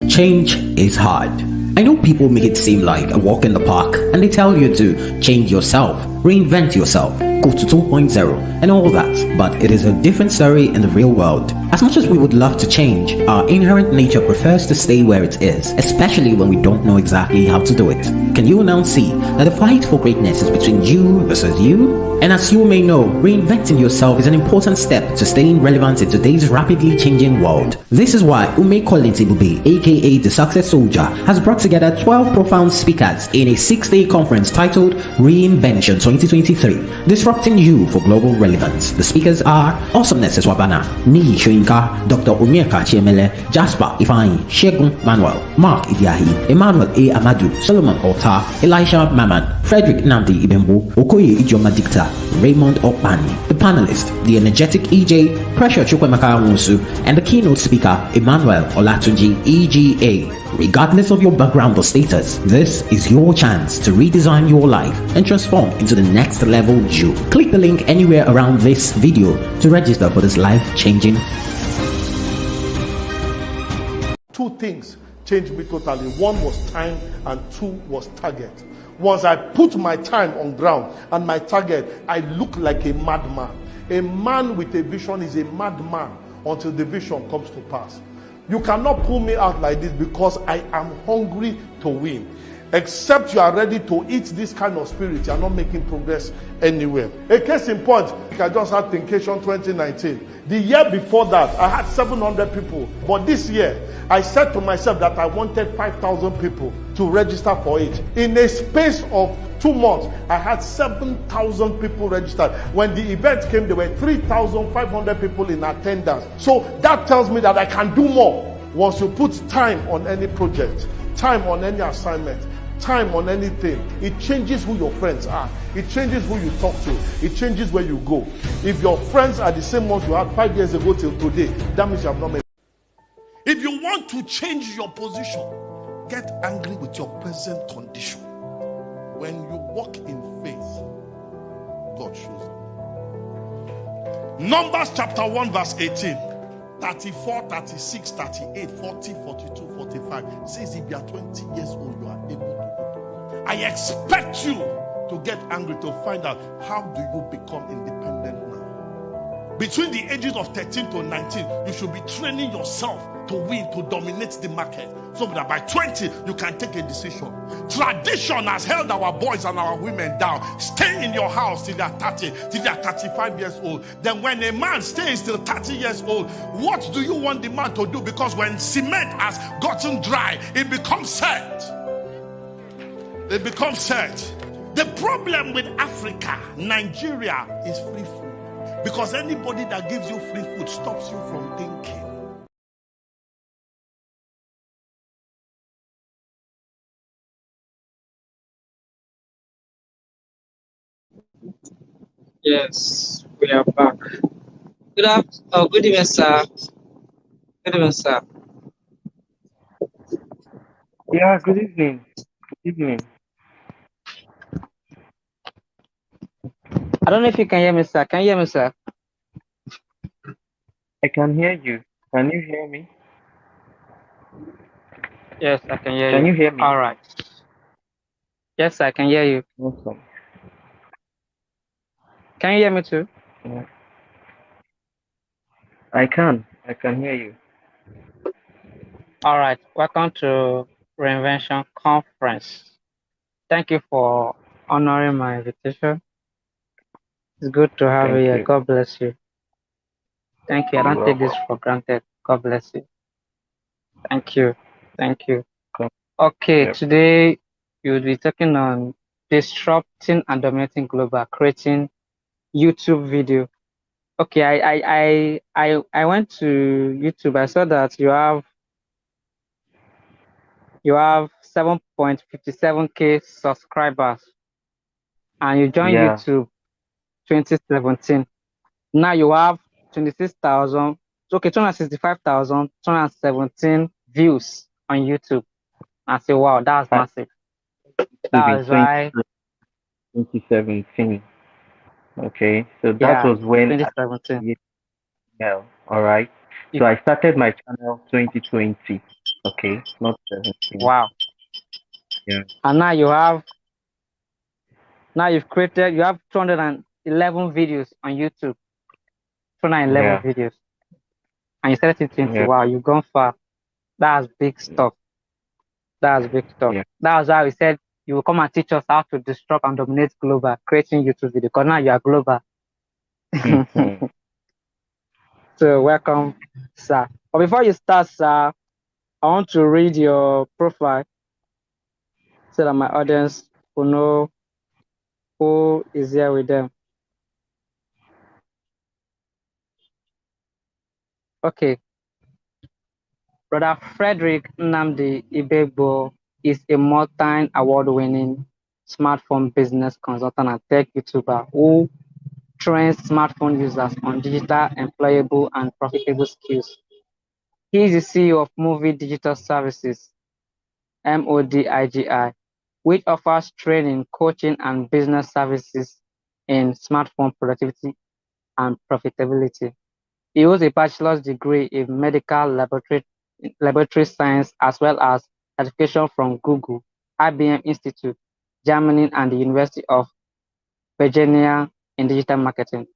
Change is hard. I know people make it seem like a walk in the park and they tell you to change yourself, reinvent yourself, go to 2.0 and all that, but it is a different story in the real world. As much as we would love to change, our inherent nature prefers to stay where it is, especially when we don't know exactly how to do it. Can you now see that the fight for greatness is between you versus you? And as you may know, reinventing yourself is an important step to staying relevant in today's rapidly changing world. This is why Ume Ibemgbo, aka the Success Soldier, has brought together 12 profound speakers in a 6-day conference titled REINVENTION 2023, Disrupting You for Global Relevance. The speakers are Awesomeness Swabana, Ni Shoinka, Dr. Umieka Chiemele, Jasper Ifeanyi, Shegun Manuel, Mark Idiahi, Emmanuel A. Amadu, Solomon Ota, Elisha Maman, Frederick Nnamdi Ibemgbo, Okoye Ijoma Dicta, Raymond Okpani, the panelist, the energetic EJ, Pressure Chukwemeka Nwusu, and the keynote speaker, Emmanuel Olatunji, EGA. Regardless of your background or status, this is your chance to redesign your life and transform into the next level you. Click the link anywhere around this video to register for this life-changing. Two things changed me totally. One was time and two was target. Once I put my time on ground and my target, I look like a madman. A man with a vision is a madman until the vision comes to pass. You cannot pull me out like this because I am hungry to win. Except you are ready to eat this kind of spirit, you are not making progress anywhere. A case in point, I just had Thinkation 2019. The year before that, I had 700 people. But this year, I said to myself that I wanted 5,000 people to register for it. In a space of 2 months, I had 7,000 people registered. When the event came, there were 3,500 people in attendance. So that tells me that I can do more. Once you put time on any project, time on any assignment, time on anything, it changes who your friends are. It changes who you talk to. It changes where you go. If your friends are the same ones you had 5 years ago till today, that means you have not made. If you want to change your position, get angry with your present condition. When you walk in faith, God shows up. Numbers chapter 1 verse 18. 34, 36, 38, 40, 42, 45 says if you are 20 years old, you are able to do. I expect you to get angry to find out how do you become independent now. Between the ages of 13 to 19, you should be training yourself to win, to dominate the market, so that by 20 you can take a decision. Tradition has held our boys and our women down. Stay in your house till they are 30, till they are 35 years old. Then when a man stays till 30 years old, what do you want the man to do? Because when cement has gotten dry, it becomes set. It becomes set. The problem with Africa, Nigeria, is free food. Because anybody that gives you free food stops you from thinking. Yes, we are back. Good evening, sir. Good evening, sir. Yeah, good evening. Good evening. I don't know if you can hear me, sir. Can you hear me, sir? I can hear you. Can you hear me? Yes, I can hear you. Can you hear me? All right. Yes, I can hear you. Awesome. Can you hear me too? Yeah. I can hear you. All right. Welcome to Reinvention Conference. Thank you for honoring my invitation. It's good to have you here. God bless you. Thank you. I don't take this for granted. God bless you. Thank you. Thank you. Okay, yep. Today you'll be talking on disrupting and dominating global, creating YouTube video. Okay, I went to YouTube. I saw that you have 7.57K subscribers, and you joined YouTube 2017. Now you have 26,000. Okay, 265,217 views on YouTube. I say, wow, that's massive. That was right. 2017. Okay, so that was when 2017. All right. So I started my channel 2020. Okay, not 17. Wow. Yeah, And now you have 211 videos on YouTube, 211 yeah, videos, and you started in 20. yeah, Wow, you've gone far. That's big stuff. That's big stuff. yeah. That was why we said you will come and teach us how to disrupt and dominate global, creating YouTube video. Because now you are global. Mhm. So welcome, sir. But before you start, sir, I want to read your profile so that my audience will know who is here with them. Okay, Brother Frederick Nnamdi Ibemgbo is a multi-award-winning smartphone business consultant and tech YouTuber who trains smartphone users on digital, employable, and profitable skills. He is the CEO of Movie Digital Services, MODIGI, which offers training, coaching, and business services in smartphone productivity and profitability. He holds a bachelor's degree in medical laboratory science as well as certification from Google, IBM Institute, Germany, and the University of Virginia in digital marketing,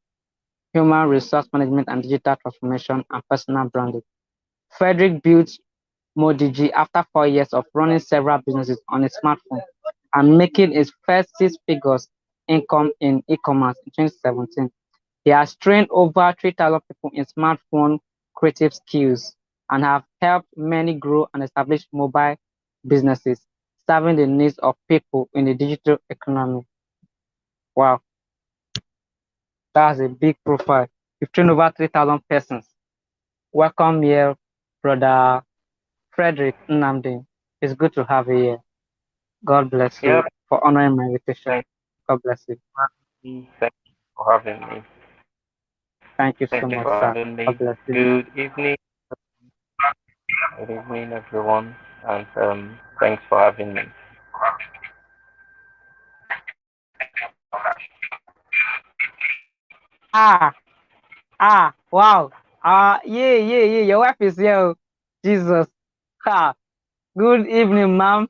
human resource management and digital transformation, and personal branding. Frederick built Modigi after 4 years of running several businesses on a smartphone and making his first six figures income in e-commerce in 2017. He has trained over 3,000 people in smartphone creative skills and have helped many grow and establish mobile businesses, serving the needs of people in the digital economy. Wow, that's a big profile. You've trained over 3,000 persons. Welcome here, brother Frederick Nnamdi. It's good to have you here. God bless Yep. you for honoring my invitation. Thank God bless you. you. Thank you for having me. Thank you Thank so you much, for sir. having me. God bless you. Good evening, everyone, and thanks for having me. Ah, wow. Yeah. Your wife is here. Oh. Jesus. Ha. Good evening, ma'am.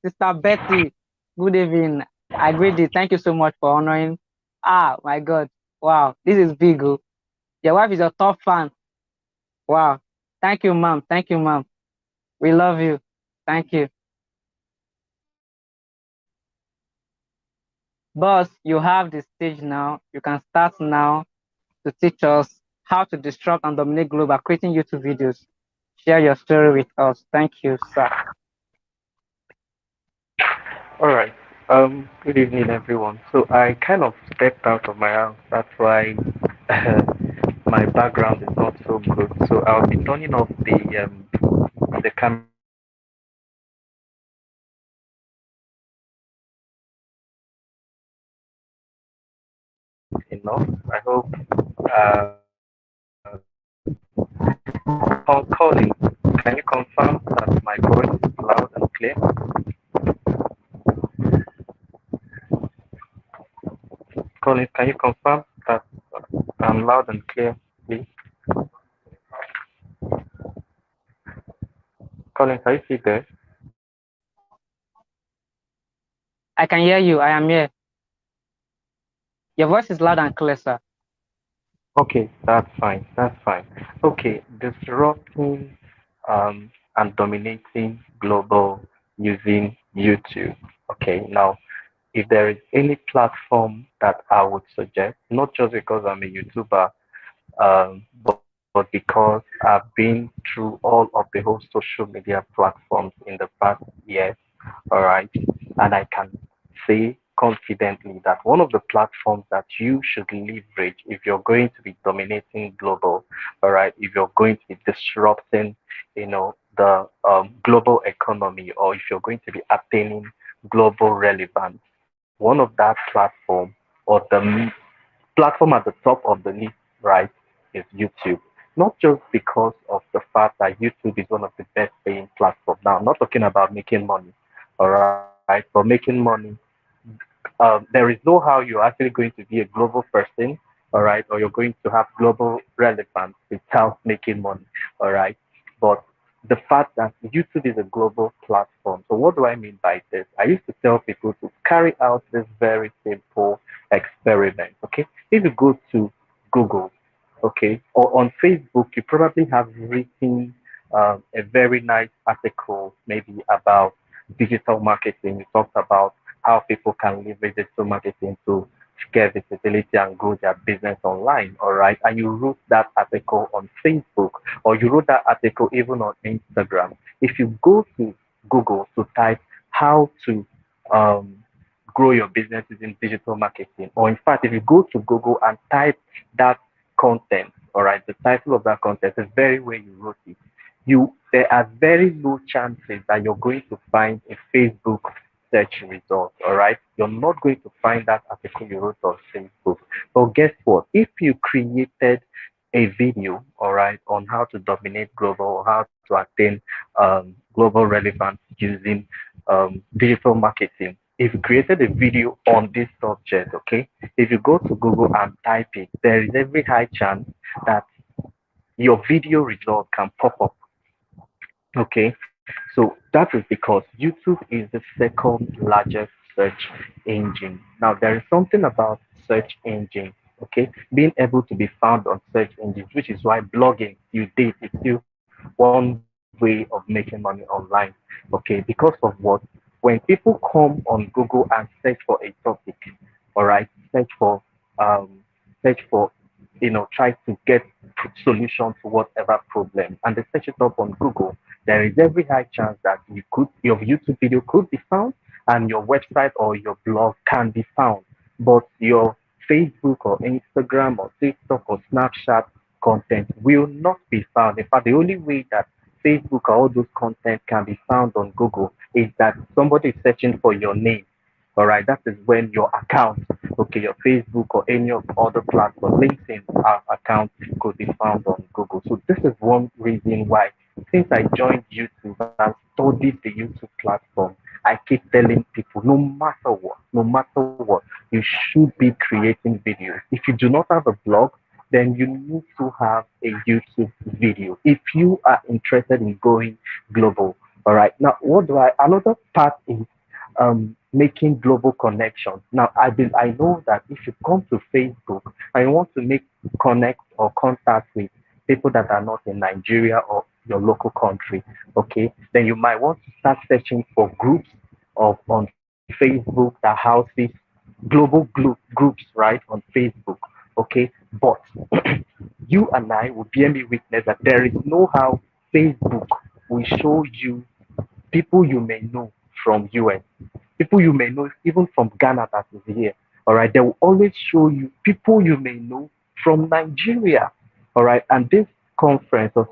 Sister Betty. Good evening. I greet you. Thank you so much for honoring. My God. Wow. This is big. Oh. Your wife is a top fan. Wow. Thank you, ma'am. Thank you, ma'am. We love you. Thank you. Boss, you have the stage now. You can start now to teach us how to disrupt and dominate global creating YouTube videos. Share your story with us. Thank you, sir. All right. Good evening, everyone. So I kind of stepped out of my house. That's why my background is not so good. So I'll be turning off the camera for a while. Enough. I hope. Calling. Can you confirm that my voice is loud and clear? Colin, can you confirm that I'm loud and clear, please? Colin, can you see there? I can hear you. I am here. Your voice is loud and clear, sir. Okay, that's fine. That's fine. Okay, disrupting and dominating global using YouTube. Okay, now if there is any platform that I would suggest, not just because I'm a YouTuber, but because I've been through all of the whole social media platforms in the past years, all right, and I can say confidently that one of the platforms that you should leverage if you're going to be dominating global, all right, if you're going to be disrupting, the global economy, or if you're going to be attaining global relevance, one of that platform or the platform at the top of the list, right, is YouTube. Not just because of the fact that YouTube is one of the best paying platforms. Now, I'm not talking about making money, all right, but making money, there is no how you're actually going to be a global person, all right, or you're going to have global relevance without making money, all right. But the fact that YouTube is a global platform. So what do I mean by this? I used to tell people to carry out this very simple experiment. Okay, if you go to Google, okay, or on Facebook, you probably have written a very nice article, maybe about digital marketing. You talked about how people can leverage digital marketing to get visibility and grow their business online. All right, and you wrote that article on Facebook, or you wrote that article even on Instagram. If you go to Google to type how to um, grow your business using digital marketing, or in fact, if you go to Google and type that content, all right, the title of that content is very where you wrote it. There are very low chances that you're going to find a Facebook search result. All right, you're not going to find that article you wrote on Facebook. But guess what? If you created a video, all right, on how to dominate global, or how to attain global relevance using digital marketing. If you created a video on this subject, okay, if you go to Google and type it, there is every high chance that your video result can pop up. Okay, so that is because YouTube is the second largest search engine. Now, there is something about search engines, okay, being able to be found on search engines, which is why blogging, you did, is still one way of making money online, okay, because of what? When people come on Google and search for a topic, all right, um, search for, try to get solution to whatever problem, and they search it up on Google, there is every high chance that your YouTube video could be found, and your website or your blog can be found, but your Facebook or Instagram or TikTok or Snapchat content will not be found. In fact, the only way that Facebook or all those content can be found on Google is that somebody is searching for your name. All right, that is when your account, okay, your Facebook or any of the other platforms, LinkedIn account could be found on Google. So this is one reason why, since I joined YouTube and studied the YouTube platform, I keep telling people, no matter what, you should be creating videos. If you do not have a blog, then you need to have a YouTube video if you are interested in going global. All right. Now, another part is making global connections. Now, I know that if you come to Facebook and you want to make connect or contact with people that are not in Nigeria or your local country, okay, then you might want to start searching for groups of on Facebook that houses global groups, right, on Facebook, okay. But you and I will bear me witness that there is no how Facebook will show you people you may know from US, people you may know even from Ghana that is here. All right, they will always show you people you may know from Nigeria. All right, and this conference of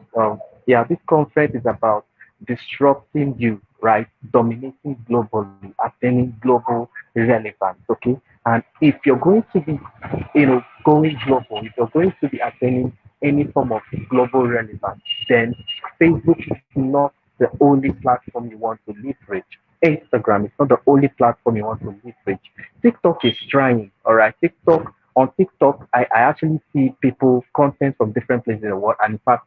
this conference is about disrupting you, right, dominating globally, attaining global relevance. Okay, and if you're going to be, going global, if you're going to be attaining any form of global relevance, then Facebook is not the only platform you want to leverage. Instagram is not the only platform you want to leverage. TikTok is trying, all right. On TikTok, I actually see people content from different places in the world, and in fact,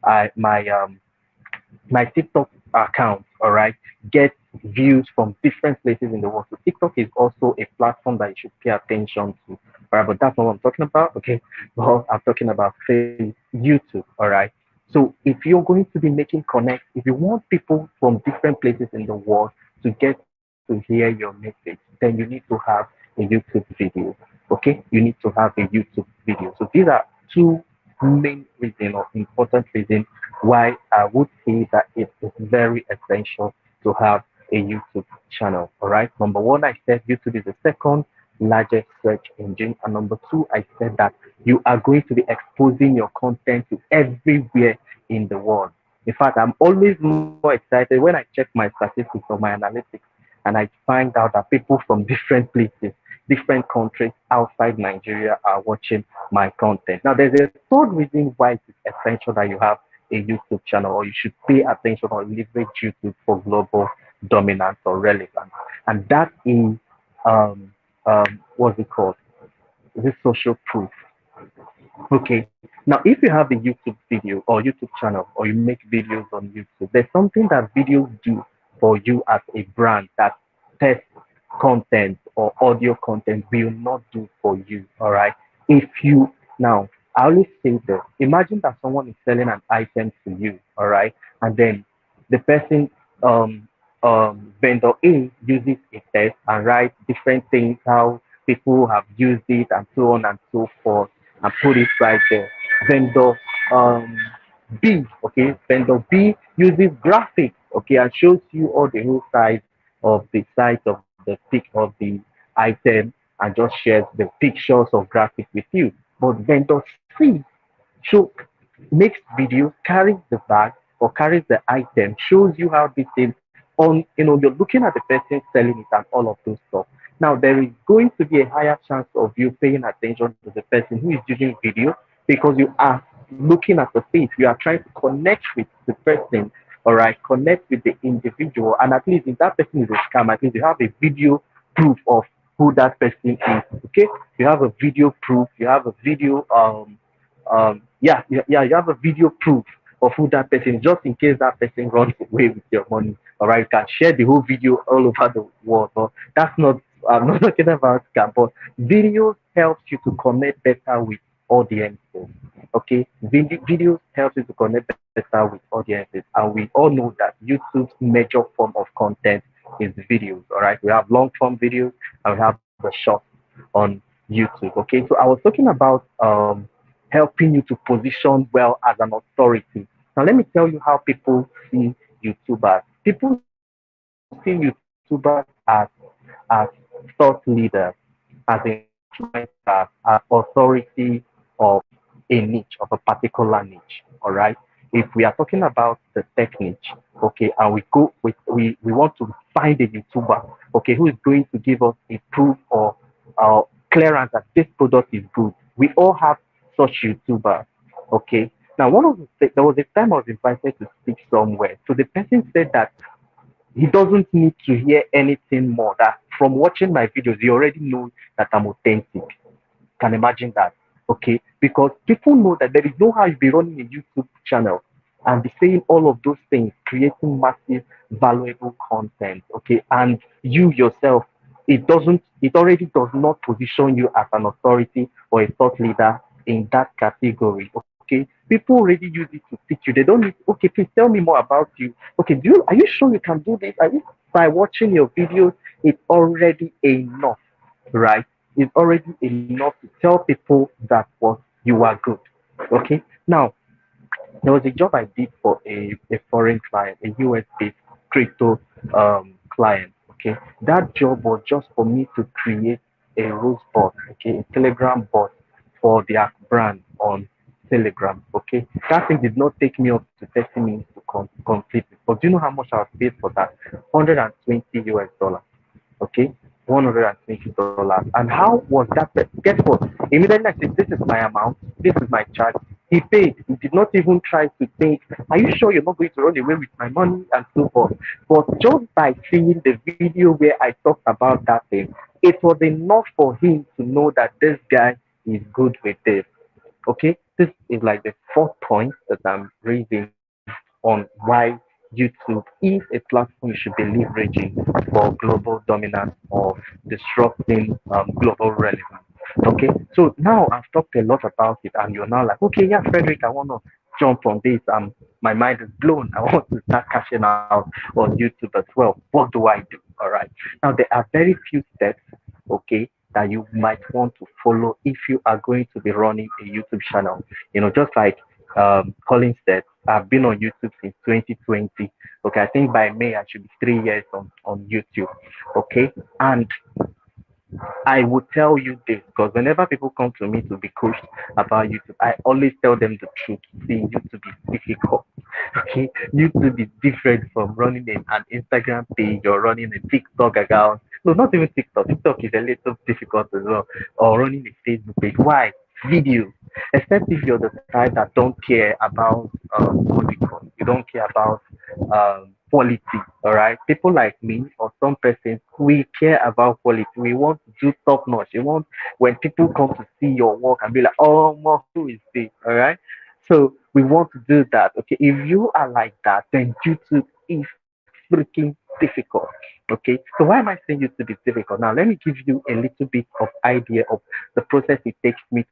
I, my TikTok account, all right, get views from different places in the world. So TikTok is also a platform that you should pay attention to. All right, but that's not what I'm talking about. Okay, well, I'm talking about YouTube. All right. So if you're going to be making connects, if you want people from different places in the world to get to hear your message, then you need to have a YouTube video. Okay, you need to have a YouTube video. So these are two main reasons or important reasons why I would say that it is very essential to have a YouTube channel. All right. Number one, I said YouTube is the second largest search engine. And number two, I said that you are going to be exposing your content to everywhere in the world. In fact, I'm always more excited when I check my statistics or my analytics and I find out that people from different places, different countries outside Nigeria are watching my content. Now, there's a third reason why it is essential that you have a YouTube channel, or you should pay attention or leverage YouTube for global dominance or relevance. And that is, what's it called? This social proof. Okay. Now, if you have a YouTube video or YouTube channel or you make videos on YouTube, there's something that videos do for you as a brand that text content or audio content will not do for you. All right. If you now, I always say this, imagine that someone is selling an item to you. All right. And then the person, um, vendor A uses a text and writes different things, how people have used it and so on and so forth and put it right there. Vendor um, B, okay, vendor B uses graphics, okay, and shows you all the whole size of the pic of the item and just shares the pictures of graphics with you. But vendor C show makes videos, carries the bag or carries the item, shows you how this thing on, you're looking at the person selling it and all of those stuff. Now there is going to be a higher chance of you paying attention to the person who is using video because you are looking at the face, you are trying to connect with the person, all right, connect with the individual, and at least if that person is a scam, at least you have a video proof of who that person is. Okay, you have a video proof, you have a video you have a video proof of who that person is, just in case that person runs away with your money. All right, you can share the whole video all over the world. But that's not, I'm not talking about scam, but videos helps you to connect better with audiences. Okay, videos helps you to connect better with audiences, and we all know that YouTube's major form of content is videos. All right, we have long form videos and we have the short on YouTube. Okay, so I was talking about helping you to position well as an authority. Now, let me tell you how people see YouTubers. People see YouTubers as thought leaders, as influencers, as authority of a niche, of a particular niche. All right. If we are talking about the tech niche, okay, and we want to find a YouTuber, okay, who is going to give us a proof or clearance that this product is good. We all have such YouTubers, okay. Now, there was a time I was invited to speak somewhere. So the person said that he doesn't need to hear anything more. That from watching my videos, he already knows that I'm authentic. Can imagine that, okay? Because people know that there is no how you be running a YouTube channel and be saying all of those things, creating massive, valuable content, okay? And you yourself, it already does not position you as an authority or a thought leader in that category, okay? People already use it to teach you. They don't need, okay, please tell me more about you. Okay, are you sure you can do this? Are you, by watching your videos, it's already enough, right? It's already enough to tell people that what you are good. Okay. Now, there was a job I did for a foreign client, a US based crypto client. Okay. That job was just for me to create a rose bot, okay, a Telegram bot for their brand on Telegram. Okay. That thing did not take me up to 30 minutes to complete it. But do you know how much I was paid for that? 120 US dollars. Okay, $120. And how was that? Guess what? Immediately I said, this is my amount, this is my charge. He paid. He did not even try to think, are you sure you're not going to run away with my money and so forth? But just by seeing the video where I talked about that thing, it was enough for him to know that this guy is good with this. Okay, this is like the fourth point that I'm raising on why YouTube is a platform you should be leveraging for global dominance or disrupting global relevance. Okay, so now I've talked a lot about it, and you're now like, okay, yeah, Frederick, I want to jump on this. My mind is blown. I want to start cashing out on YouTube as well. What do I do? All right. Now there are very few steps, okay, that you might want to follow if you are going to be running a YouTube channel. Just like Colin said, I've been on YouTube since 2020. Okay, I think by May I should be 3 years on YouTube. Okay, and I would tell you this because whenever people come to me to be coached about YouTube, I always tell them the truth. See, YouTube is difficult. Okay, YouTube is different from running an Instagram page or running a TikTok account. No, not even TikTok. TikTok is a little difficult as well. Or running a Facebook page. Why? Video. Except if you're the type that don't care about what we call. You don't care about quality. All right, people like me or some persons, we care about quality. We want to do top notch. We want when people come to see your work and be like, oh, who is this? All right, so we want to do that. Okay, if you are like that, then YouTube is freaking difficult. Okay, so why am I saying YouTube is difficult? Now, let me give you a little bit of idea of the process it takes me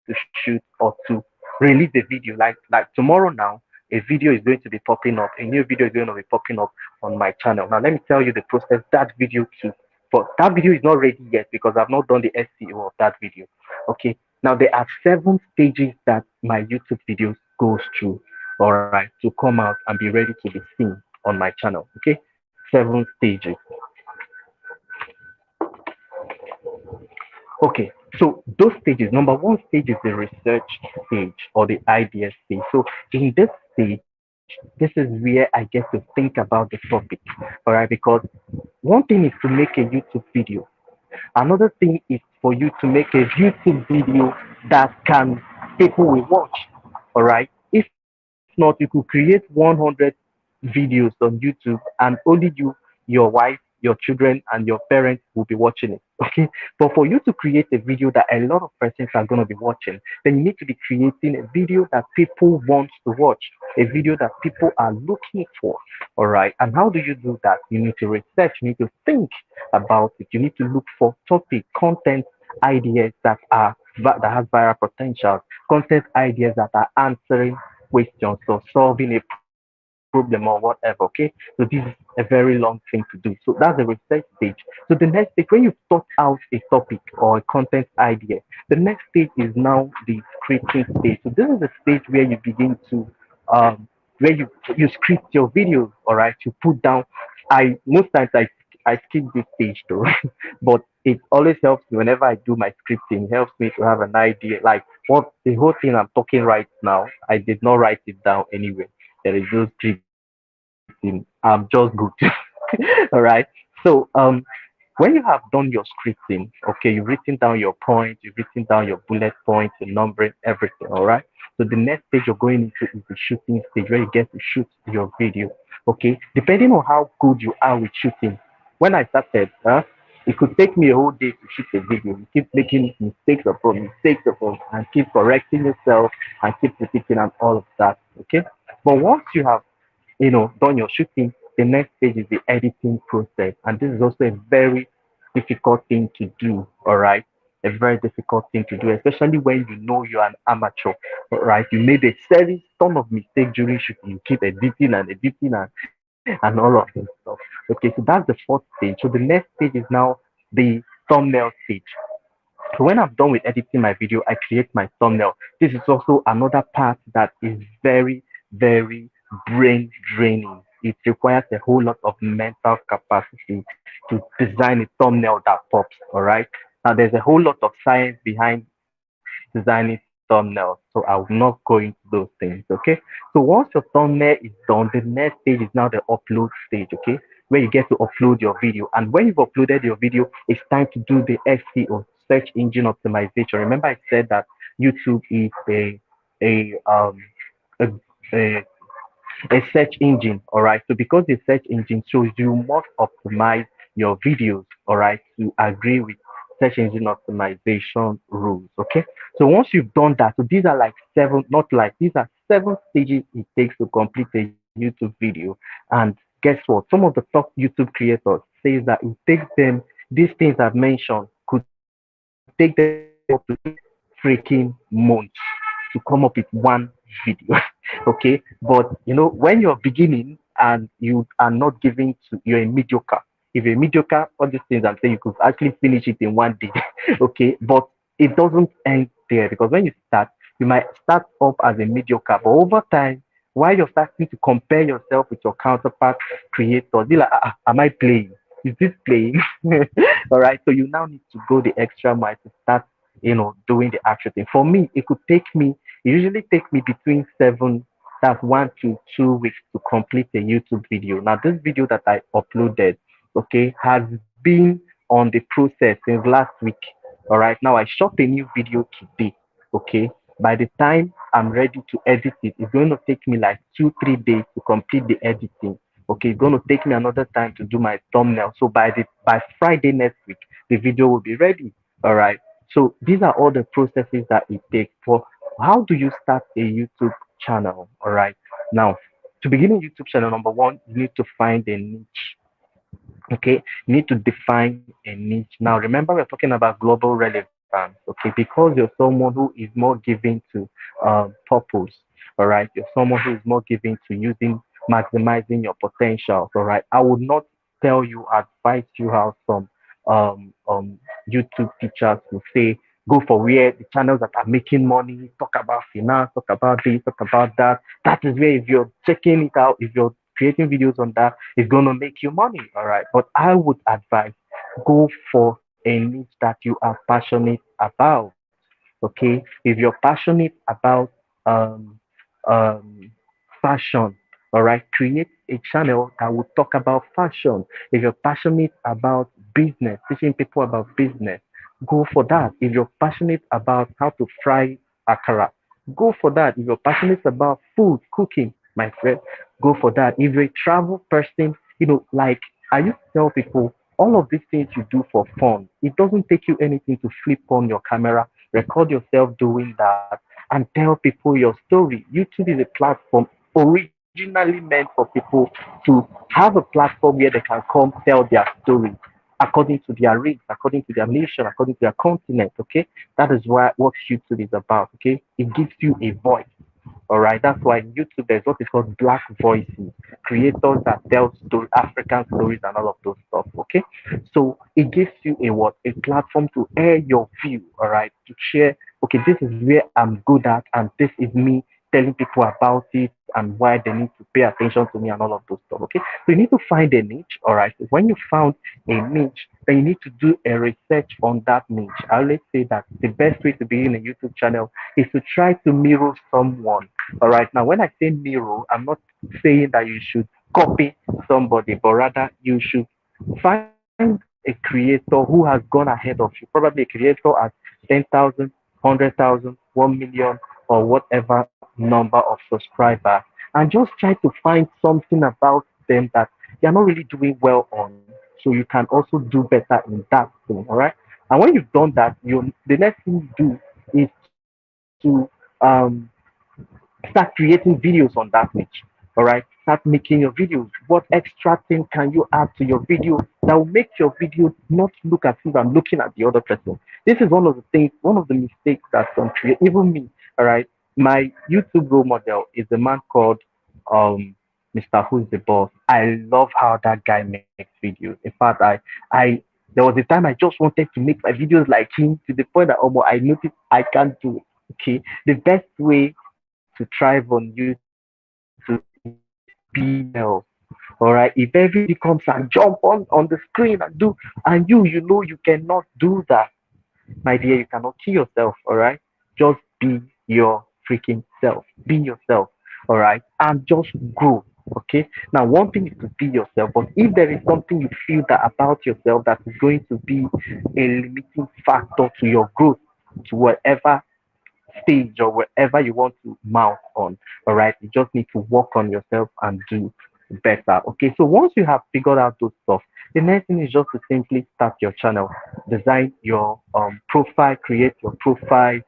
to shoot or to release a video. Like tomorrow now, a video is going to be popping up. A new video is going to be popping up on my channel. Now, let me tell you the process that video took. But that video is not ready yet because I've not done the SEO of that video. Okay. Now there are 7 stages that my YouTube videos goes through. All right, to come out and be ready to be seen on my channel. Okay. 7 stages. Okay, so those stages, number one stage is the research stage or the idea stage. So in this stage, this is where I get to think about the topic, all right? Because one thing is to make a YouTube video. Another thing is for you to make a YouTube video that can people will watch, all right? If not, you could create 100 videos on YouTube and only your wife, your children, and your parents will be watching it. Okay, but for you to create a video that a lot of persons are going to be watching, then you need to be creating a video that people want to watch, a video that people are looking for. All right, and how do you do that? You need to research, you need to think about it, you need to look for topic, content ideas that has viral potential, content ideas that are answering questions or solving a problem or whatever. Okay, so this is a very long thing to do. So that's the research stage. So the next stage, when you've thought out a topic or a content idea, the next stage is now the scripting stage. So this is the stage where you begin to where you script your videos. All right, you put down. I most times I skip this stage though, but it always helps me whenever I do my scripting. It helps me to have an idea, like what the whole thing I'm talking right now. I did not write it down anyway. There is no scripting. I'm just good. All right. So when you have done your scripting, okay, you've written down your points, you've written down your bullet points, your numbering, everything. All right. So the next stage you're going into is the shooting stage where you get to shoot your video. Okay. Depending on how good you are with shooting. When I started, it could take me a whole day to shoot a video. You keep making mistakes upon, and keep correcting yourself and keep repeating and all of that. Okay. But once you have done your shooting, the next stage is the editing process. And this is also a very difficult thing to do, all right? A very difficult thing to do, especially when you know you're an amateur, all right? You made a serious ton of mistakes during shooting. You keep editing and all of this stuff. Okay, so that's the fourth stage. So the next stage is now the thumbnail stage. So when I'm done with editing my video, I create my thumbnail. This is also another part that is very, very brain draining. It requires a whole lot of mental capacity to design a thumbnail that pops. All right. Now there's a whole lot of science behind designing thumbnails, so I will not go into those things. Okay. So once your thumbnail is done, the next stage is now the upload stage. Okay, where you get to upload your video, and when you've uploaded your video, it's time to do the SEO, search engine optimization. Remember, I said that YouTube is a a, a a search engine, all right? So because the search engine, so you must optimize your videos, all right, to agree with search engine optimization rules, okay? So once you've done that, so these are like seven, not like these are 7 stages it takes to complete a YouTube video. And guess what? Some of the top YouTube creators says that it takes them these things I've mentioned could take them up to 3 freaking months to come up with one video. Okay, but when you're beginning and you are not giving to you're a mediocre. If you're mediocre, all these things I'm saying you could actually finish it in one day. Okay, but it doesn't end there, because when you start, you might start up as a mediocre, but over time, while you're starting to compare yourself with your counterpart creators, be like, am I playing? Is this playing? All right, so you now need to go the extra mile to start doing the actual thing. For me, it usually takes me between that's 1 to 2 weeks to complete a YouTube video. Now, this video that I uploaded, okay, has been on the process since last week. All right, now I shot a new video today. Okay, by the time I'm ready to edit it, it's going to take me like 2, 3 days to complete the editing. Okay, it's going to take me another time to do my thumbnail. So by Friday next week, the video will be ready. All right. So these are all the processes that it takes. For how do you start a YouTube channel? All right. Now, to begin a YouTube channel, number one, you need to find a niche. Okay, you need to define a niche. Now, remember, we're talking about global relevance. Okay, because you're someone who is more given to purpose. All right, you're someone who is more given to maximizing your potential. All right, I would not tell you, advise you how some YouTube teachers will say, go for where the channels that are making money, talk about finance, talk about this, talk about that. That is where, if you're checking it out, if you're creating videos on that, it's going to make you money. All right. But I would advise, go for a niche that you are passionate about. Okay. If you're passionate about um, um, fashion, all right, create a channel that will talk about fashion. If you're passionate about business, teaching people about business, go for that. If you're passionate about how to fry akara, go for that. If you're passionate about food, cooking, my friend, go for that. If you're a travel person, like I used to tell people, all of these things you do for fun. It doesn't take you anything to flip on your camera, record yourself doing that, and tell people your story. YouTube is a platform originally meant for people to have a platform where they can come tell their story according to their race, according to their nation, according to their continent. Okay, that is what YouTube is about. Okay, it gives you a voice. All right, that's why in YouTube there's what is called Black Voices, creators that tell African stories and all of those stuff. Okay, so it gives you a platform to air your view. All right, to share. Okay, this is where I'm good at, and this is me telling people about it and why they need to pay attention to me and all of those stuff. Okay, so you need to find a niche. All right, so when you found a niche, then you need to do a research on that niche. I always say that the best way to be in a YouTube channel is to try to mirror someone. All right. Now, when I say mirror, I'm not saying that you should copy somebody, but rather you should find a creator who has gone ahead of you. Probably a creator at 10,000, 100,000, 1 million, or whatever number of subscribers, and just try to find something about them that you're not really doing well on. So you can also do better in that thing. All right. And when you've done that, the next thing you do is to start creating videos on that niche. All right, start making your videos. What extra thing can you add to your video that will make your video not look as if I'm looking at the other person? This is one of the things, one of the mistakes that some create, even me. All right, my YouTube role model is a man called um Mr. Who's the Boss. I love how that guy makes videos. In fact, I there was a time I just wanted to make my videos like him, to the point that I noticed I can't do it. Okay, the best way to thrive on YouTube is be yourself. All right, if everybody comes and jump on the screen and do, and you know you cannot do that, my dear, you cannot kill yourself. All right, just be your freaking self. Be yourself. All right, and just grow. Okay. Now, one thing is to be yourself, but if there is something you feel that about yourself that is going to be a limiting factor to your growth, to whatever stage or wherever you want to mount on. All right. You just need to work on yourself and do better. Okay. So once you have figured out those stuff, the next thing is just to simply start your channel, design your profile, create your profile.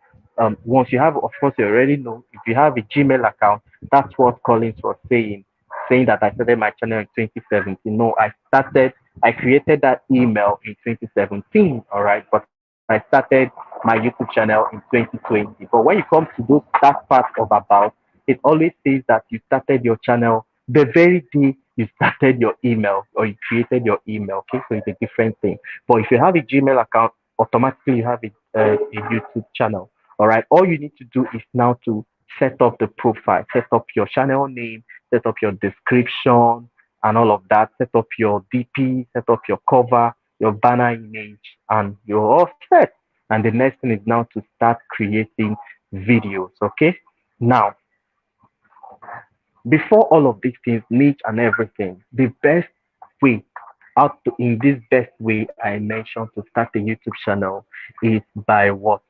Once you have, of course, you already know if you have a Gmail account, that's what Collins was saying that I started my channel in 2017. No, I created that email in 2017. All right. But I started my YouTube channel in 2020. But when you come to that part of about, it always says that you started your channel the very day you started your email or you created your email. Okay, so it's a different thing. But if you have a Gmail account, automatically you have a YouTube channel. All right, all you need to do is now to set up the profile, set up your channel name, set up your description, and all of that. Set up your DP, set up your cover, your banner image, and you're all set. And the next thing is now to start creating videos. Okay, now before all of these things, niche and everything, the best way out to in this best way I mentioned to start a YouTube channel is by what?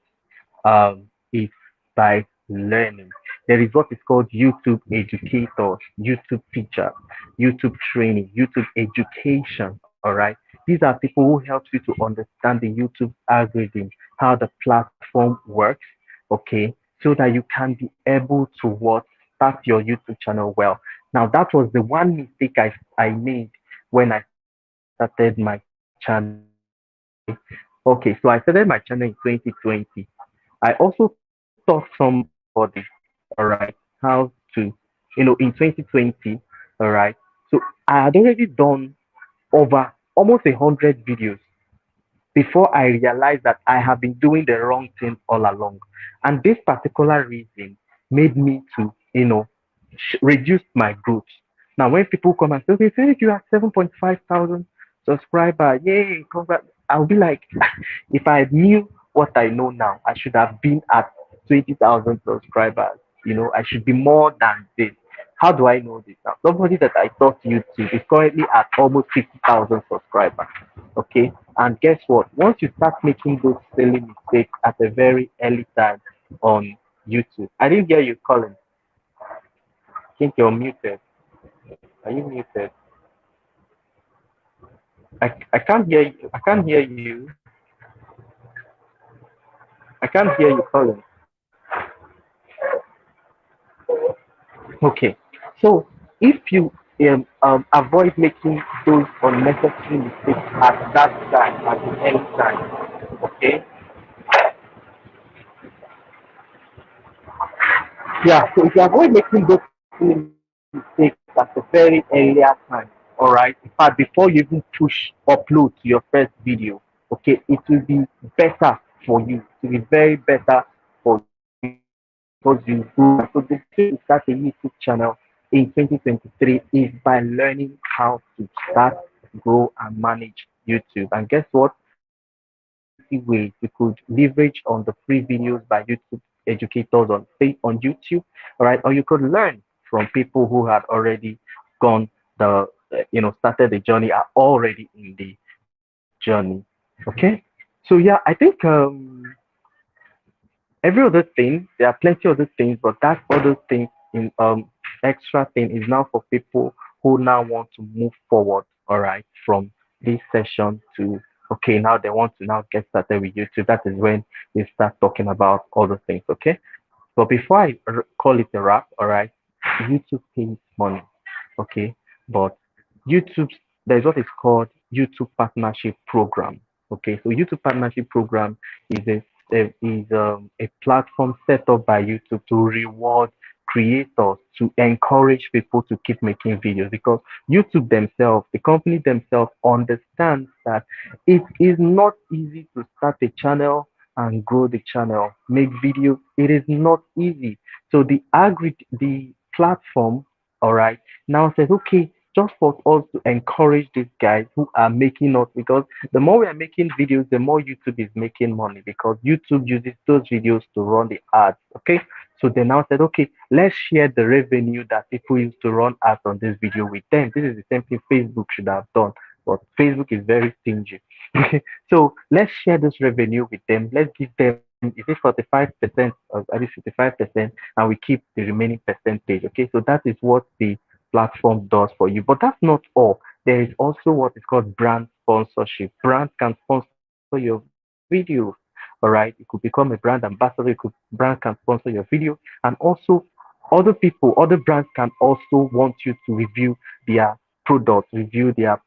Is by learning. There is what is called YouTube educators, YouTube teachers, YouTube training, YouTube education. All right. These are people who help you to understand the YouTube algorithm, how the platform works, okay, so that you can be able to what start your YouTube channel well. Now that was the one mistake I made when I started my channel. Okay. Okay, so I started my channel in 2020. I also taught somebody, all right, how to, in 2020, all right. So I had already done over almost 100 videos before I realized that I have been doing the wrong thing all along. And this particular reason made me to, reduce my growth. Now, when people come and say, okay, Frederick, you have 7.5 thousand subscribers, yay, congrats. I'll be like, if I knew what I know now, I should have been at 20,000 subscribers. I should be more than this. How do I know this now? Somebody that I taught YouTube is currently at almost 50,000 subscribers. Okay. And guess what? Once you start making those silly mistakes at a very early time on YouTube, I didn't hear you calling. I think you're muted. Are you muted? I can't hear you. I can't hear you. I can't hear you calling. Okay. So if you avoid making those unnecessary mistakes at that time, at the end time, okay? Yeah, so if you avoid making those silly mistakes at a very earlier time, all right, in fact, before you even push upload to your first video, okay, it will be better for you. It will be very better for you because you grow. So the best way to start a YouTube channel in 2023 is by learning how to start, grow, and manage YouTube. And guess what? There are two easy ways you could leverage on the free videos by YouTube educators on YouTube, all right, or you could learn from people who had already gone started the journey, are already in the journey. Okay, so yeah, I think every other thing, there are plenty other things, but that other thing in extra thing is now for people who now want to move forward, all right, from this session to okay, now they want to now get started with YouTube. That is when we start talking about other things, okay? But before I call it a wrap, all right, YouTube pays money, okay? But YouTube, there's what is called YouTube Partnership Program, okay? So YouTube Partnership Program is a platform set up by YouTube to reward creators, to encourage people to keep making videos because YouTube themselves, the company themselves, understands that it is not easy to start a channel and grow the channel, make videos. It is not easy. So the platform, all right, now says, okay, just for us to encourage these guys who are making us, because the more we are making videos, the more YouTube is making money because YouTube uses those videos to run the ads. Okay. So they now said, okay, let's share the revenue that people used to run ads on this video with them. This is the same thing Facebook should have done, but Facebook is very stingy. So let's share this revenue with them. Let's give them, is it 45% or at least 55%, and we keep the remaining percentage. Okay, so that is what the platform does for you. But that's not all. There is also what is called brand sponsorship. Brands can sponsor your video. All right, it could become a brand ambassador. Brand can sponsor your video, and also other brands can also want you to review their products, review their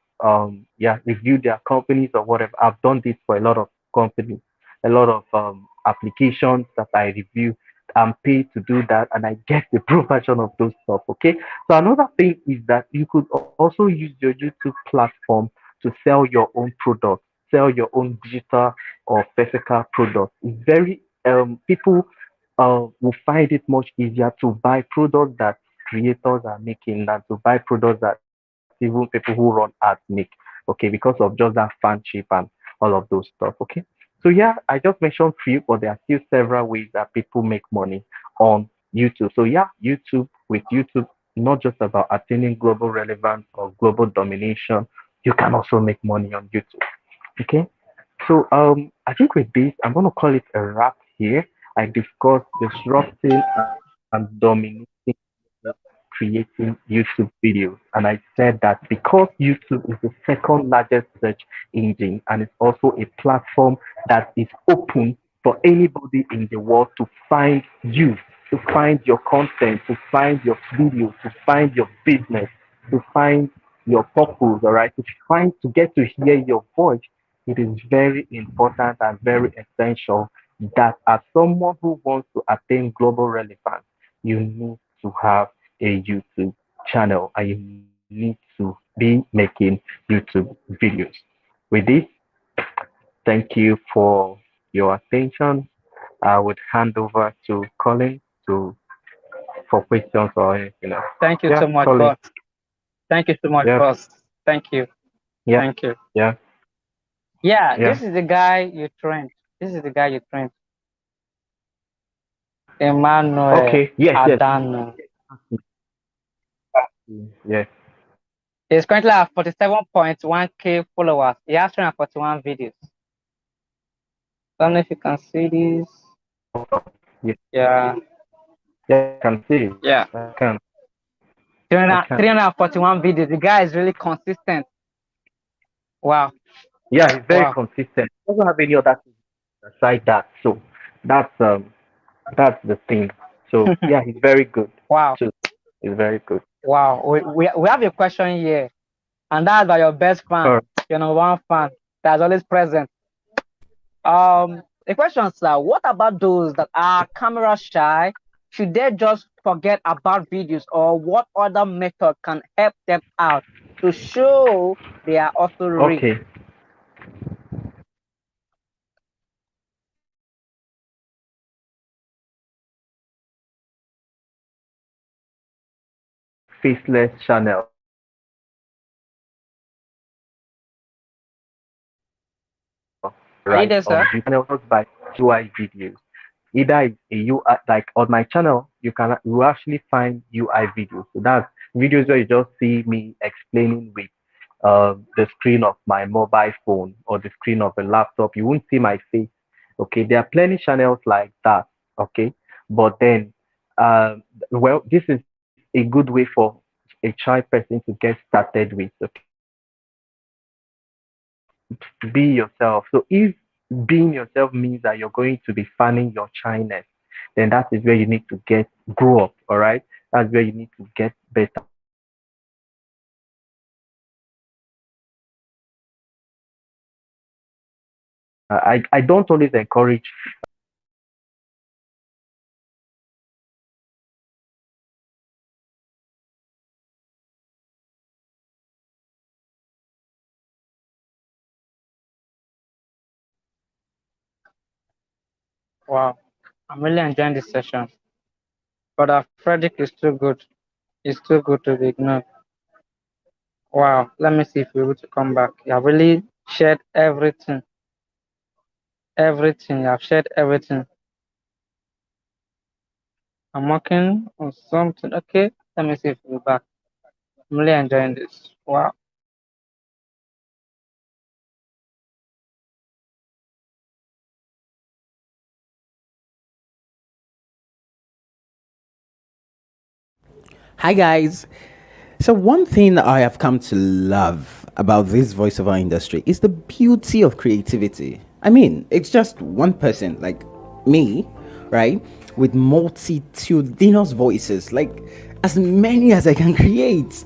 companies or whatever. I've done this for a lot of companies, a lot of applications that I review. I'm paid to do that, and I get the pro version of those stuff. Okay. So another thing is that you could also use your YouTube platform to sell your own product, sell your own digital or physical product. It's very people will find it much easier to buy products that creators are making than to buy products that even people who run ads make. Okay, because of just that fanship and all of those stuff. Okay. So yeah, I just mentioned few, but there are still several ways that people make money on YouTube. So yeah, YouTube, not just about attaining global relevance or global domination, you can also make money on YouTube. Okay. So I think with this, I'm gonna call it a wrap here. I discussed disrupting and dominating creating YouTube videos. And I said that because YouTube is the second largest search engine and it's also a platform that is open for anybody in the world to find you, to find your content, to find your videos, to find your business, to find your purpose, all right, to get to hear your voice. It is very important and very essential that as someone who wants to attain global relevance, you need to have a YouTube channel and you need to be making YouTube videos. With this, thank you for your attention. I would hand over to Colin to for questions or anything else. Thank you Yeah, so much, Colin. boss. Thank you so much, Yeah, boss. Thank you. yeah, Thank you. yeah, Yeah, yeah. this is the guy you trained. This is the guy you trained. Emmanuel Okay, yes, yes, Adano. yes. He's currently at 47.1K followers. He has 341 videos. Don't know if you can see this. Yes, Yeah, yeah, I can see it. yeah. I can. 341 videos. The guy is really consistent. Wow, Yeah, he's very wow, consistent. He doesn't have any other thing aside that. So that's um that's the thing. So yeah, he's very good wow, too. He's very good. wow. We have a question here, and that's by your best fan, All right. your number one fan that's always present. The question, sir, what about those that are camera shy? Should they just forget about videos, or what other method can help them out to show they are also real? Okay. Faceless channel, Are you right? there, sir? Channels by UI videos. Either it's a UI, like on my channel, you actually find UI videos. So that's videos where you just see me explaining with the screen of my mobile phone or the screen of a laptop. You won't see my face. Okay, there are plenty channels like that. Okay, but then, well, this is a good way for a shy person to get started with. Okay, be yourself. So if being yourself means that you're going to be fanning your shyness, then that is where you need to get grow up. All right, that's where you need to get better. I don't always encourage. Wow, I'm really enjoying this session. But Frederick is too good. It's too good to be ignored. Wow, let me see if we're able to come back. You have really shared everything. Everything. You have shared everything. I'm working on something. Okay, let me see if we're back. I'm really enjoying this. Wow. Hi guys. So one thing I have come to love about this voiceover industry is the beauty of creativity. I mean, it's just one person like me, right? With multitudinous voices, like as many as I can create.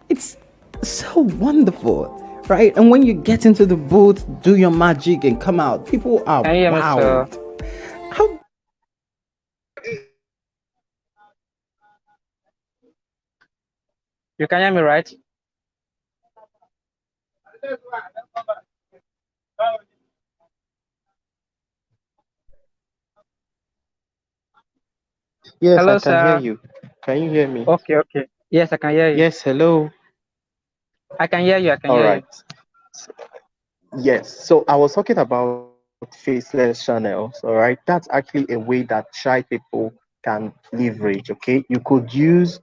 It's so wonderful, right? And when you get into the booth, do your magic and come out, people are Can you hear me, sir? wowed. How You can hear me, right? Yes, I Hello, can hear sir. you. Can you hear me? Okay, okay. Yes, I can hear you. Yes, hello. I can hear you. I can All hear you. right. Yes, so I was talking about faceless channels. All right, that's actually a way that shy people can leverage. Okay, you could use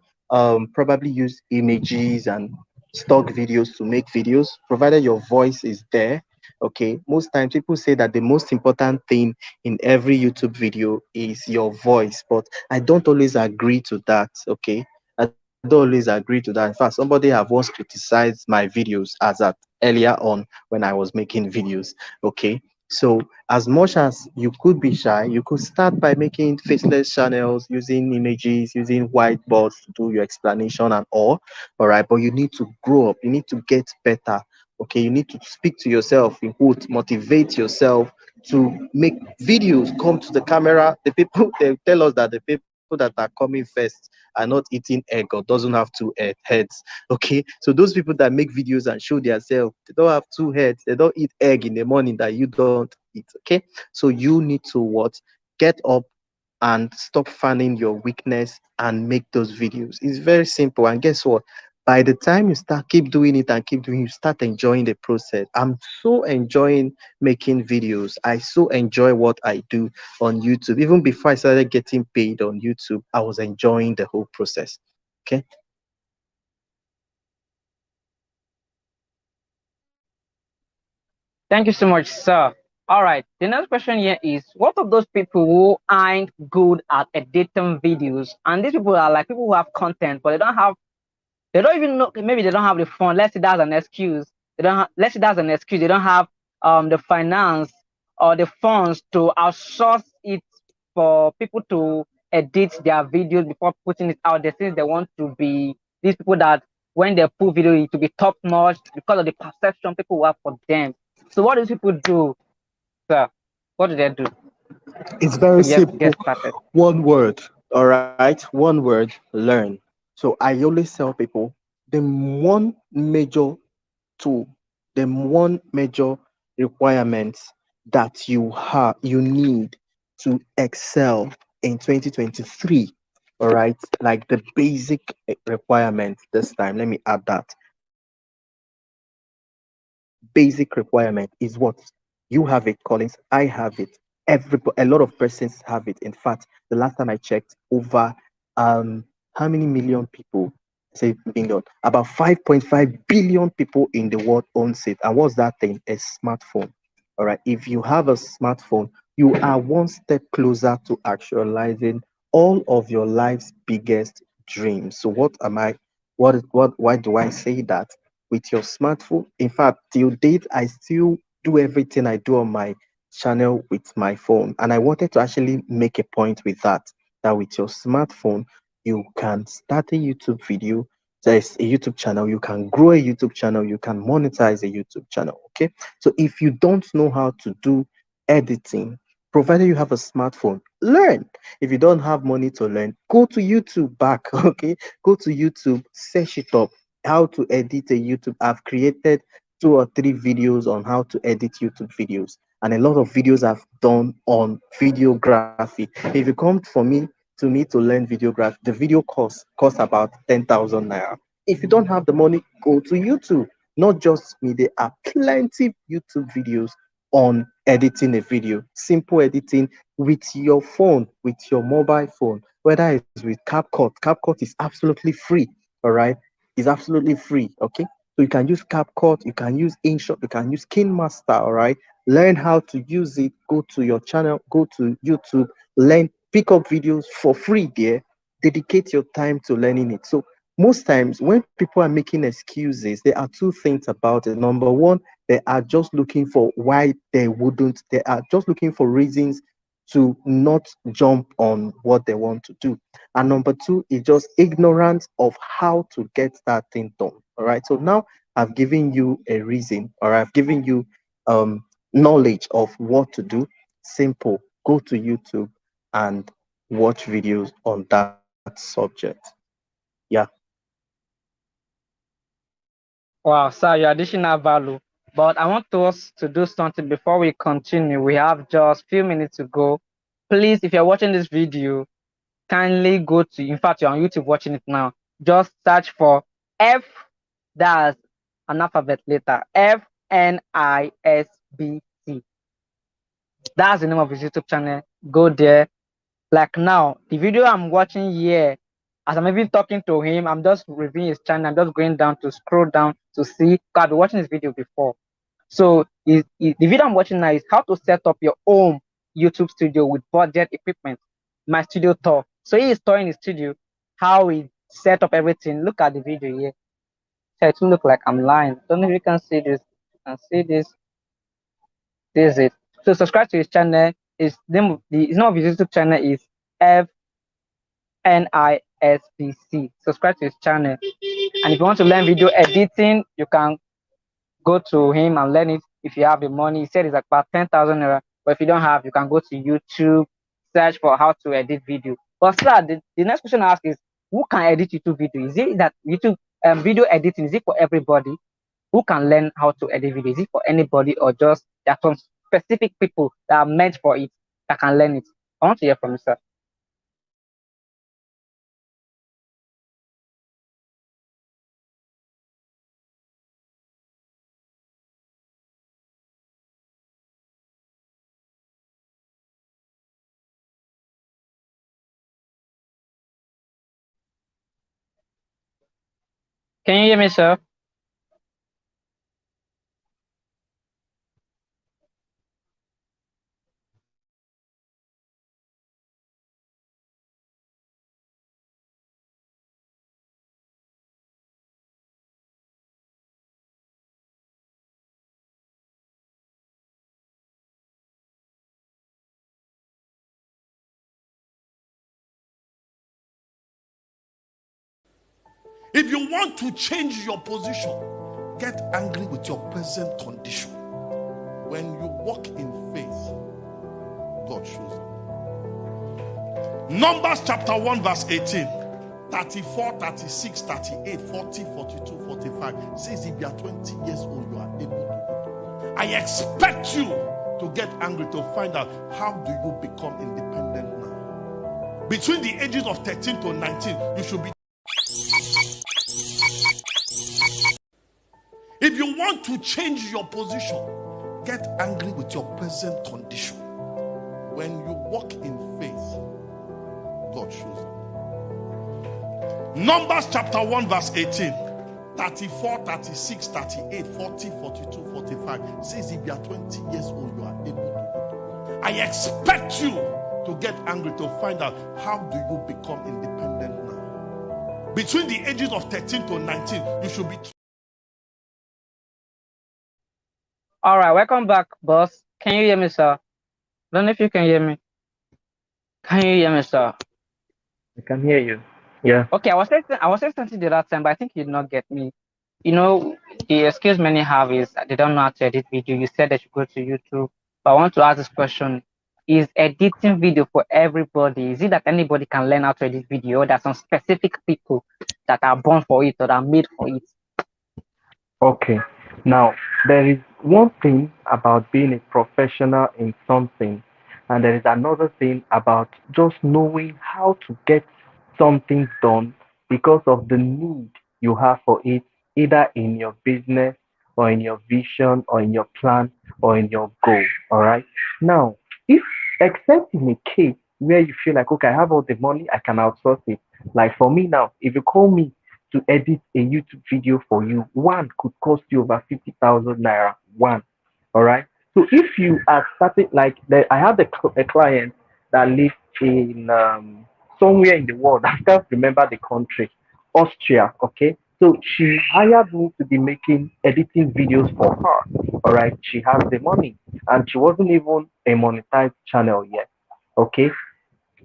probably use images and stock videos to make videos, provided your voice is there. Okay, most times people say that the most important thing in every YouTube video is your voice, but I don't always agree to that. Okay, I don't always agree to that. In fact, somebody have once criticized my videos as at earlier on when I was making videos. Okay, so as much as you could be shy, you could start by making faceless channels using images, using whiteboards to do your explanation and all right, but you need to grow up, you need to get better. Okay, you need to speak to yourself, in quote, motivate yourself to make videos, come to the camera. The people they tell us that the people that are coming first are not eating egg or doesn't have two heads. Okay, so those people that make videos and show themselves, they don't have two heads, they don't eat egg in the morning that you don't eat. Okay, so you need to what? Get up and stop fanning your weakness and make those videos. It's very simple. And guess what? By the time you start keep doing it and keep doing, you start enjoying the process. I'm so enjoying making videos. I so enjoy what I do on YouTube. Even before I started getting paid on YouTube, I was enjoying the whole process. Okay. Thank you so much, sir. All right. The next question here is, what of those people who aren't good at editing videos? And these people are like people who have content, but they don't even know, maybe they don't have the fund. Let's say that's an excuse. Let's say that's an excuse. They don't have the finance or the funds to outsource it for people to edit their videos before putting it out there, since they want to be these people that when they put video it to be top notch because of the perception people have for them. So what do people do, sir? What do they do It's very to get simple. started? One word. All right. One word, learn. So I always tell people the one major tool, the one major requirement that you need to excel in 2023. All right, like the basic requirement this time. Let me add that basic requirement is what you have it, Collins. I have it. A lot of persons have it. In fact, the last time I checked, over how many million people? Say billion. About 5.5 billion people in the world owns it. And what's that thing? A smartphone. All right. If you have a smartphone, you are one step closer to actualizing all of your life's biggest dreams. So what am I? What? Why do I say that? With your smartphone. In fact, till date, I still do everything I do on my channel with my phone. And I wanted to actually make a point with that with your smartphone, you can start a YouTube video. There's a YouTube channel. You can grow a YouTube channel. You can monetize a YouTube channel. Okay. So if you don't know how to do editing, provided you have a smartphone, learn. If you don't have money to learn, go to YouTube back. Okay. Go to YouTube, search it up how to edit a YouTube. I've created 2 or 3 videos on how to edit YouTube videos, and a lot of videos I've done on videography. If you come to me to learn videography, the video costs about 10,000 naira. If you don't have the money, go to YouTube. Not just me, there are plenty YouTube videos on editing a video, simple editing with your phone, with your mobile phone, whether it's with CapCut. CapCut is absolutely free. All right, is absolutely free. Okay. So you can use CapCut, you can use InShot, you can use KineMaster. All right. Learn how to use it. Go to your channel, go to YouTube, learn, pick up videos for free there. Dedicate your time to learning it. So most times when people are making excuses, there are 2 things about it. Number one, they are just looking for why they wouldn't, they are just looking for reasons to not jump on what they want to do. And number two is just ignorance of how to get that thing done. All right. So now I've given you a reason, or I've given you knowledge of what to do. Simple. Go to YouTube and watch videos on that subject. Yeah. Wow, sir, your additional value. But I want us to do something before we continue. We have just few minutes to go. Please, if you're watching this video, kindly go to, in fact, you're on YouTube watching it now. Just search for F, that's an alphabet letter, FNISBT. That's the name of his YouTube channel. Go there. Like now, the video I'm watching here, as I'm even talking to him, I'm just reviewing his channel. I'm just going down to scroll down to see. 'Cause I've been watching this video before. So the video I'm watching now is how to set up your own YouTube studio with budget equipment. My studio tour. So he is touring his studio, how he set up everything. Look at the video here. So it will look like I'm lying. Don't know if you can see this. You can see this. This is it. So subscribe to his channel. His name of the his name of his YouTube channel is FNISBC. Subscribe to his channel. And if you want to learn video editing, you can go to him and learn it if you have the money. He said it's like about 10,000 naira. But if you don't have, you can go to YouTube, search for how to edit video. But sir, the next question I ask is, who can edit YouTube video? Is it that YouTube video editing, is it for everybody? Who can learn how to edit video? Is it for anybody, or just there are some specific people that are meant for it that can learn it? I want to hear from you, sir. Can you hear me, sir? If you want to change your position, get angry with your present condition. When you walk in faith, God shows up. Numbers chapter 1 verse 18, 34, 36, 38, 40, 42, 45 says if you are 20 years old, you are able to. I expect you to get angry to find out how do you become independent now. Between the ages of 13 to 19, you should be. If you want to change your position, get angry with your present condition. When you walk in faith, God shows up. Numbers chapter 1 verse 18, 34, 36, 38, 40, 42, 45 says if you are 20 years old, you are able to. I expect you to get angry to find out how do you become independent now. Between the ages of 13 to 19, you should be. All right, welcome back, boss. Can you hear me, sir? Don't know if you can hear me. Can you hear me, sir? I can hear you. Yeah. Okay, I was saying something the last time, but I think you did not get me. You know, the excuse many have is that they don't know how to edit video. You said they should go to YouTube. But I want to ask this question. Is editing video for everybody? Is it that anybody can learn how to edit video, or there are some specific people that are born for it or that are made for it? Okay. Now, there is one thing about being a professional in something, and there is another thing about just knowing how to get something done because of the need you have for it, either in your business or in your vision or in your plan or in your goal. All right. Now, if except in a case where you feel like, okay, I have all the money, I can outsource it. Like for me now, if you call me to edit a YouTube video for you, one could cost you over 50,000 naira. One. All right. So if you are starting like that, I have a client that lives in somewhere in the world. I can't remember the country, Austria. Okay. So she hired me to be making editing videos for her. All right. She has the money and she wasn't even a monetized channel yet. Okay.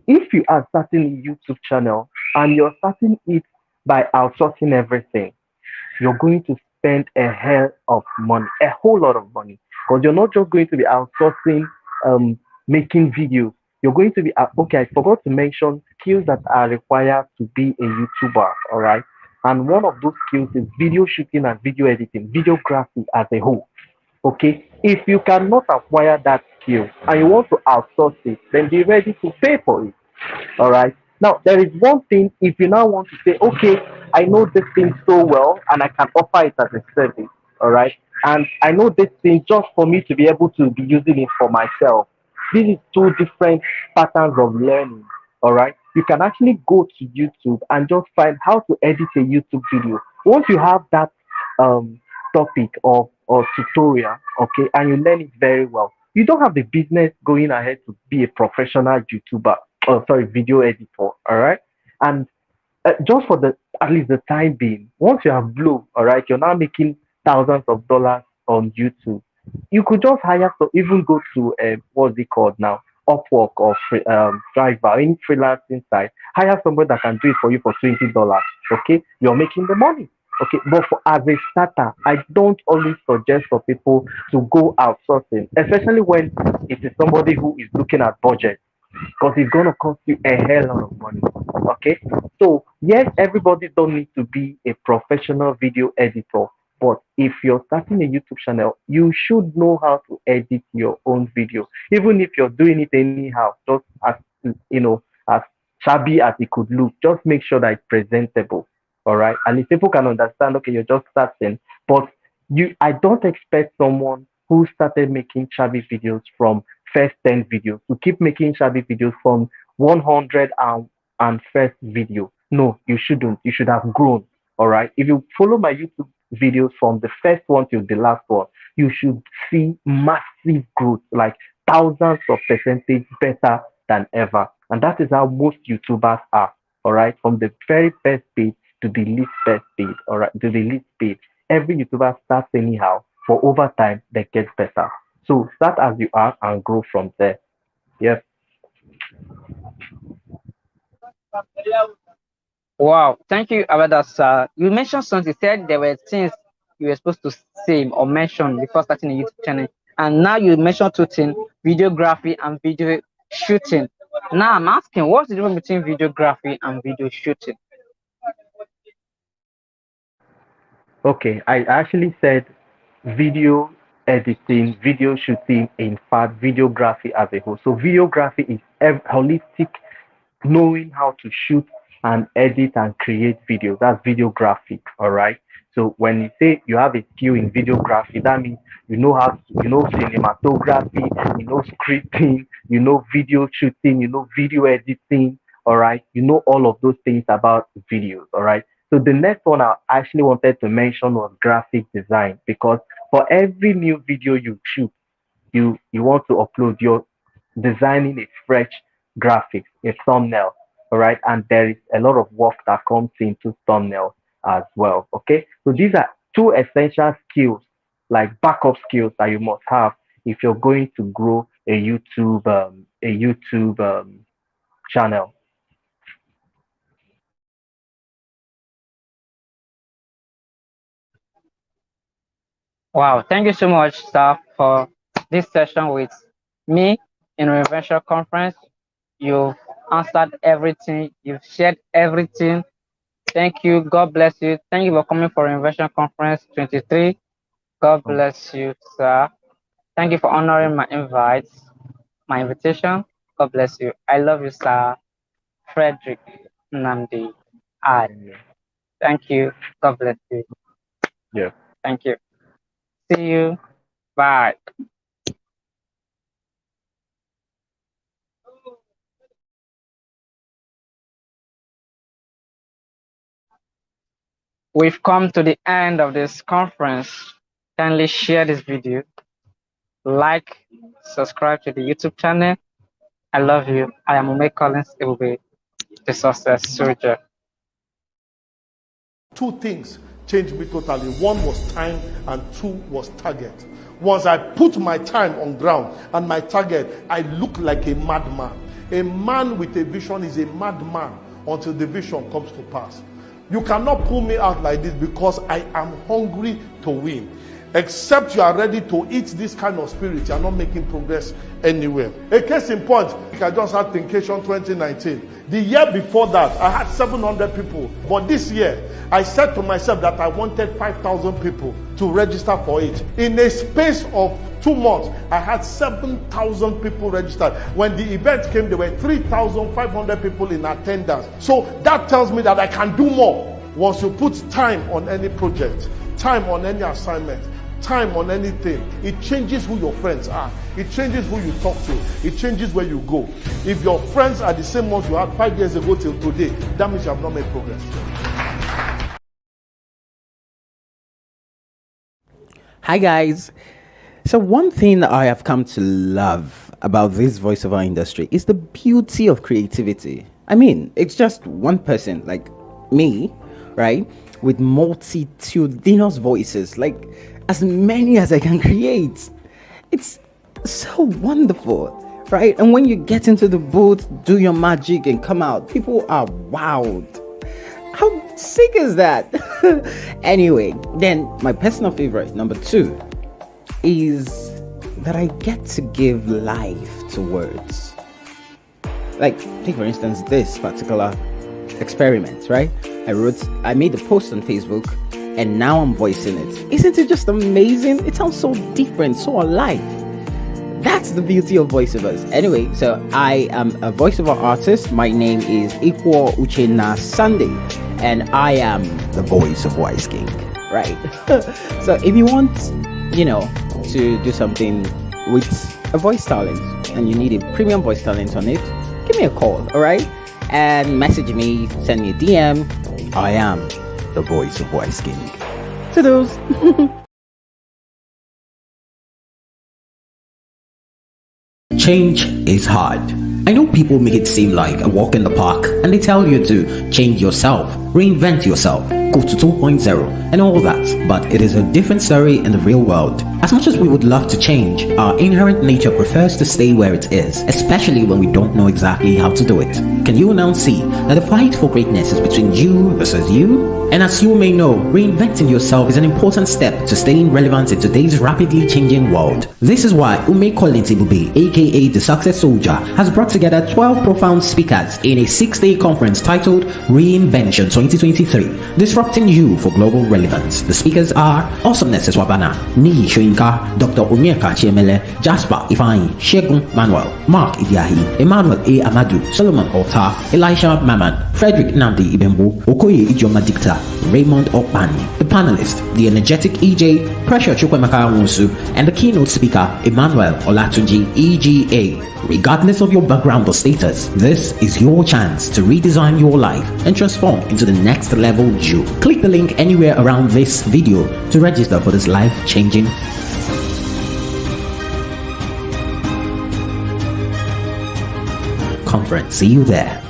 If you are starting a YouTube channel and you're starting it by outsourcing everything, you're going to spend a hell of money, a whole lot of money, because you're not just going to be outsourcing making videos. You're going to be okay. I forgot to mention skills that are required to be a YouTuber. All right, and one of those skills is video shooting and video editing, videography as a whole. Okay, if you cannot acquire that skill and you want to outsource it, then be ready to pay for it. All right. Now, there is one thing if you now want to say, okay, I know this thing so well and I can offer it as a service. All right. And I know this thing just for me to be able to be using it for myself. This is two different patterns of learning. All right. You can actually go to YouTube and just find how to edit a YouTube video. Once you have that topic of or tutorial, okay, and you learn it very well, you don't have the business going ahead to be a professional YouTuber, or sorry, video editor, all right? And just for the at least the time being, once you have blown, all right, you're now making thousands of dollars on YouTube. You could just hire, so even go to what's it called now, Upwork or Driver, any freelancing site. Hire somebody that can do it for you for $20. Okay, you're making the money. Okay, but as a starter, I don't always suggest for people to go outsourcing, especially when it is somebody who is looking at budget, because it's gonna cost you a hell lot of money. Okay, so yes, everybody don't need to be a professional video editor, but if you're starting a YouTube channel, you should know how to edit your own video, even if you're doing it anyhow, just as as shabby as it could look. Just make sure that it's presentable. All right, and if people can understand, okay, you're just starting, but I don't expect someone who started making shabby videos from first 10 videos to keep making shabby videos from 100 and first video. No, you shouldn't. You should have grown. All right. If you follow my YouTube videos from the first one till the last one, you should see massive growth, like thousands of percentage better than ever. And that is how most YouTubers are. All right. From the very first page to the least first page. All right. To the least page. Every YouTuber starts anyhow, but over time they get better. So start as you are and grow from there. Yes. Wow, thank you about that, sir. You mentioned something. You said there were things you were supposed to say or mention before starting a YouTube channel, and now you mentioned two things: videography and video shooting. Now I'm asking, what's the difference between videography and video shooting? Okay, I actually said video editing, video shooting, in fact, videography as a whole. So videography is holistic, knowing how to shoot and edit and create videos. That's videography. All right. So when you say you have a skill in videography, that means you know how to, you know cinematography, you know scripting, you know video shooting, you know video editing. All right. You know all of those things about videos. All right. So the next one I actually wanted to mention was graphic design, because for every new video you shoot, you want to upload, you're designing a fresh graphics, a thumbnail, all right? And there is a lot of work that comes into thumbnail as well, okay? So these are two essential skills, like backup skills that you must have if you're going to grow a YouTube channel. Wow, thank you so much, sir, for this session with me in Reinvention Conference. You've answered everything, you've shared everything. Thank you. God bless you. Thank you for coming for Reinvention Conference 23. God bless you, sir. Thank you for honoring my invitation. God bless you. I love you, sir. Frederick Nnamdi. Thank you. God bless you. Yeah. Thank you. See you. Bye. We've come to the end of this conference. Kindly share this video, like, subscribe to the YouTube channel. I love you. I am Ume Collins. It will be the success soldier. Two things changed me totally. One was time and two was target. Once I put my time on ground and my target, I look like a madman. A man with a vision is a madman until the vision comes to pass. You cannot pull me out like this because I am hungry to win. Except you are ready to eat this kind of spirit, you are not making progress anywhere. A case in point, I just had Thinkation 2019. The year before that, I had 700 people. But this year, I said to myself that I wanted 5,000 people to register for it. In a space of 2 months, I had 7,000 people registered. When the event came, there were 3,500 people in attendance. So that tells me that I can do more. Once you put time on any project, time on any assignment, time on anything, it changes who your friends are. It changes who you talk to. It changes where you go. If your friends are the same ones you had 5 years ago till today, that means you have not made progress. Hi, guys. So, one thing I have come to love about this voiceover industry is the beauty of creativity. I mean, it's just one person, like me, right? With multitudinous voices, like as many as I can create. It's so wonderful, right? And when you get into the booth, do your magic, and come out, people are wowed. How sick is that? Anyway, then my personal favorite, number two, is that I get to give life to words. Like, take for instance this particular experiment, right? I made a post on Facebook and now I'm voicing it. Isn't it just amazing? It sounds so different, so alive. That's the beauty of voiceovers. Anyway, so I am a voiceover artist. My name is Ikwo Uchenna Sunday, and I am the voice of Wise King, right? So if you want, to do something with a voice talent and you need a premium voice talent on it, give me a call, all right? And message me, send me a DM. I am the voice of Wise King. To those. Change is hard. I know people make it seem like a walk in the park and they tell you to change yourself, reinvent yourself, go to 2.0 and all that, but it is a different story in the real world. As much as we would love to change, our inherent nature prefers to stay where it is, especially when we don't know exactly how to do it. Can you now see that the fight for greatness is between you versus you? And as you may know, reinventing yourself is an important step to staying relevant in today's rapidly changing world. This is why Ume Kolintibube, aka the Success Soldier, has brought together 12 profound speakers in a 6-day conference titled REINVENTION 2023, disrupting you for global relevance. The speakers are Awesomeness Eswabana, Niyi Shoyinka, Dr. Onyeka Chiemele, Jasper Ifeanyi, Shegun Manuel, Mark Idiahi, Emmanuel A. Amadu, Solomon Ota, Elisha Maman, Frederick Nnamdi Ibemgbo, Okoye Ijoma Dicta, Raymond Okpani, the panelist, the energetic EJ, Pressure Chukwemeka Wonsu, and the keynote speaker, Emmanuel Olatunji, EGA. Regardless of your background or status, this is your chance to redesign your life and transform into the next level you. Click the link anywhere around this video to register for this life-changing conference. See you there.